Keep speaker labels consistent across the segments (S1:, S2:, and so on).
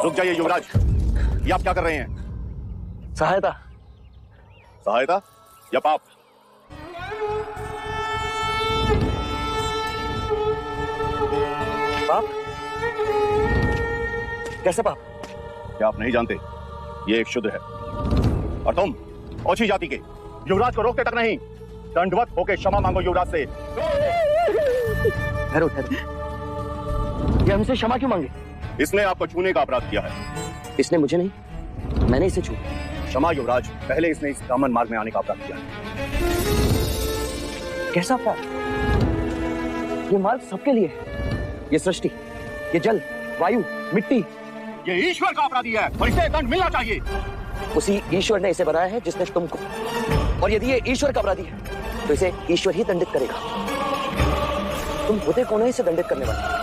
S1: रुक जाइए युवराज, ये आप क्या कर रहे हैं?
S2: सहायता।
S1: सहायता या पाप?
S2: पाप? कैसे पाप?
S1: क्या आप नहीं जानते? ये एक शूद्र है और तुम ओछी जाति के। युवराज को रोकते तक नहीं, दंडवत होके क्षमा मांगो युवराज से।
S2: ठहरो ठहरो, ये हमसे क्षमा क्यों मांगे?
S1: इसने आपको छूने का अपराध किया है।
S2: इसने मुझे नहीं, मैंने इसे छू।
S1: क्षमा युवराज, पहले इसने इस ब्राह्मण मार्ग में आने का अपराध किया है।
S2: कैसा अपराध? ये मार्ग सबके लिए है। ये सृष्टि, ये जल, वायु, मिट्टी,
S1: ये ईश्वर का अपराधी है और इसे दंड मिलना चाहिए।
S2: उसी ईश्वर ने इसे बनाया है जिसने तुमको, और यदि ये ईश्वर का अपराधी है तो इसे ईश्वर ही दंडित करेगा। तुम होते कौन है इसे दंडित करने वाले?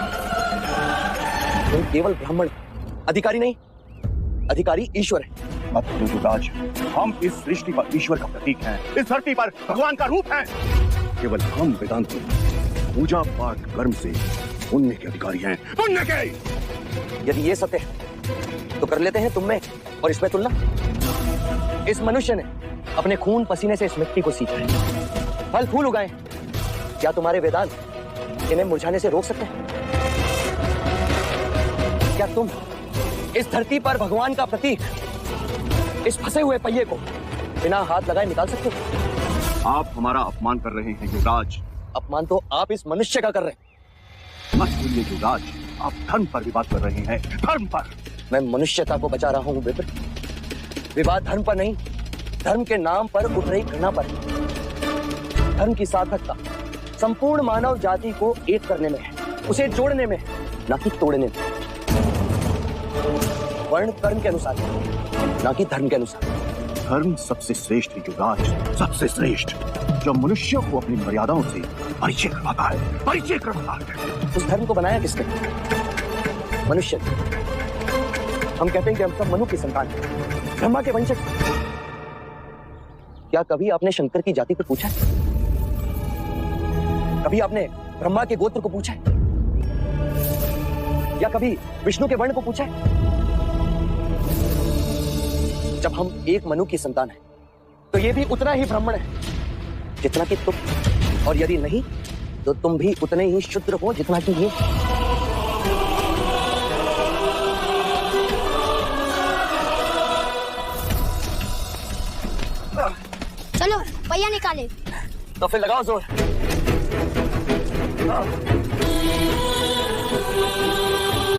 S2: तुम केवल ब्राह्मण, अधिकारी नहीं, अधिकारी ईश्वर है।
S1: अब युवराज, हम इस सृष्टि पर ईश्वर का प्रतीक हैं, इस धरती पर भगवान का रूप है। केवल हम वेदांती पूजा पाठ कर्म से पुण्य के अधिकारी हैं, पुण्य के।
S2: यदि ये सत्य है तो कर लेते हैं तुम में और इसमें तुलना। इस मनुष्य ने अपने खून पसीने से इस मिट्टी को सींचा है, फल फूल उगाए। क्या तुम्हारे वेदांत इन्हें मुरझाने से रोक सकते हैं? क्या तुम इस धरती पर भगवान का प्रतीक, इस फंसे हुए पहिए को बिना हाथ लगाए निकाल सकते हो?
S1: आप हमारा अपमान कर रहे हैं युवराज।
S2: अपमान तो आप इस मनुष्य का कर रहे हैं।
S1: मत भूलिए युवराज, आप धर्म पर विवाद कर रहे हैं, धर्म पर।
S2: मैं मनुष्यता को बचा रहा हूं विप्र। विवाद धर्म पर नहीं, धर्म के नाम पर उठ रही घृणा पर। धर्म की सार्थकता संपूर्ण मानव जाति को एक करने में है, उसे जोड़ने में है, ना कि तोड़ने में। वर्ण कर्म के अनुसार, ना कि धर्म के अनुसार।
S1: धर्म सबसे श्रेष्ठ है युवराज, सबसे श्रेष्ठ, जो मनुष्य को अपनी मर्यादाओं से परिचय करवाता है, परिचय करवाता है।
S2: उस धर्म को बनाया किसने? मनुष्य। हम कहते हैं कि हम सब मनु की संतान हैं, ब्रह्मा के वंशज। क्या कभी आपने शंकर की जाति पर पूछा है? कभी आपने ब्रह्मा के गोत्र को पूछा है? या कभी विष्णु के वर्ण को पूछा है? जब हम एक मनु की संतान हैं, तो ये भी उतना ही ब्राह्मण है जितना कि तुम, और यदि नहीं तो तुम भी उतने ही शूद्र हो जितना कि ये।
S3: चलो पहिया निकाले।
S2: तो फिर लगाओ जोर।